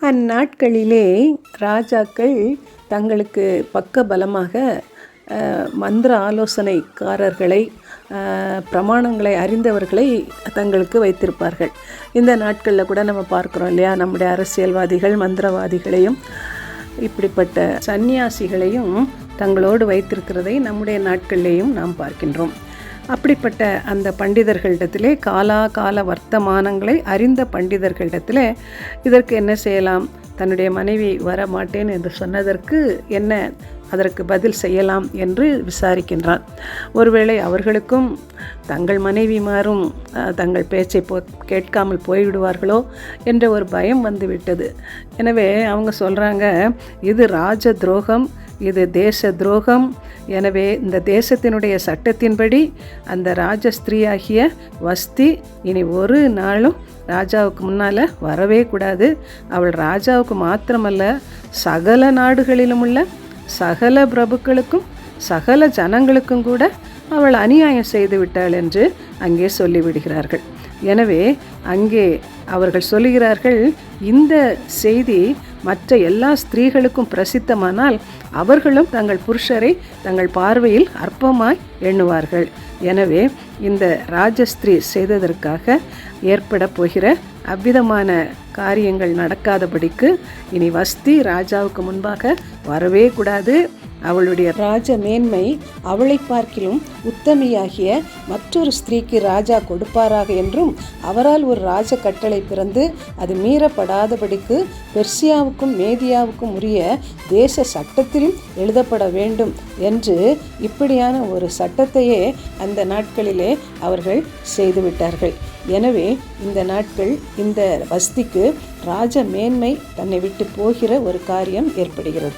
அந்நாட்களிலே ராஜாக்கள் தங்களுக்கு பக்க பலமாக மந்திர ஆலோசனைக்காரர்களை, பிரமாணங்களை அறிந்தவர்களை தங்களுக்கு வைத்திருப்பார்கள். இந்த நாட்களில் கூட நம்ம பார்க்குறோம் இல்லையா, நம்முடைய அரசியல்வாதிகள் மந்திரவாதிகளையும் இப்படிப்பட்ட சந்நியாசிகளையும் தங்களோடு வைத்திருக்கிறதை நம்முடைய நாட்களிலேயும் நாம் பார்க்கின்றோம். அப்படிப்பட்ட அந்த பண்டிதர்களிடத்திலே கால வர்த்தமானங்களை அறிந்த பண்டிதர்களிடத்திலே இதற்கு என்ன செய்யலாம், தன்னுடைய மனைவி வர மாட்டேன் என்று சொன்னதற்கு என்ன அதற்கு பதில் செய்யலாம் என்று விசாரிக்கின்றான். ஒருவேளை அவர்களுக்கும் தங்கள் மனைவிமாரும் தங்கள் பேச்சை கேட்காமல் போய்விடுவார்களோ என்ற ஒரு பயம் வந்துவிட்டது. எனவே அவங்க சொல்கிறாங்க, இது ராஜ துரோகம், இது தேச துரோகம். எனவே இந்த தேசத்தினுடைய சட்டத்தின்படி அந்த ராஜஸ்திரீயாகிய வஸ்தி இனி ஒரு நாளும் ராஜாவுக்கு முன்னால் வரவே கூடாது. அவள் ராஜாவுக்கு மாத்திரமல்ல, சகல நாடுகளிலும் உள்ள சகல பிரபுக்களுக்கும் சகல ஜனங்களுக்கும் கூட அவள் அநியாயம் செய்து விட்டாள் என்று அங்கே சொல்லிவிடுகிறார்கள். எனவே அங்கே அவர்கள் சொல்லுகிறார்கள், இந்த செய்தி மற்ற எல்லா ஸ்திரீகளுக்கும் பிரசித்தமானால் அவர்களும் தங்கள் புருஷரை தங்கள் பார்வையில் அற்பமாய் எண்ணுவார்கள். எனவே இந்த ராஜஸ்திரீ செய்ததற்காக ஏற்பட போகிற அவ்விதமான காரியங்கள் நடக்காதபடிக்கு இனி வஸ்தி ராஜாவுக்கு முன்பாக வரவே கூடாது. அவளுடைய ராஜ மேன்மை அவளை பார்க்கிலும் உத்தமியாகிய மற்றொரு ஸ்திரீக்கு ராஜா கொடுப்பாராக என்றும், அவரால் ஒரு ராஜ கட்டளை பிறந்து அது மீறப்படாதபடிக்கு பெர்சியாவுக்கும் மேதியாவுக்கும் உரிய தேச சட்டத்திலும் எழுதப்பட வேண்டும் என்று இப்படியான ஒரு சட்டத்தையே அந்த நாட்களிலே அவர்கள் செய்துவிட்டார்கள். எனவே இந்த நாட்கள் இந்த வஸ்திக்கு ராஜ மேன்மை தன்னை விட்டு போகிற ஒரு காரியம் ஏற்படுகிறது.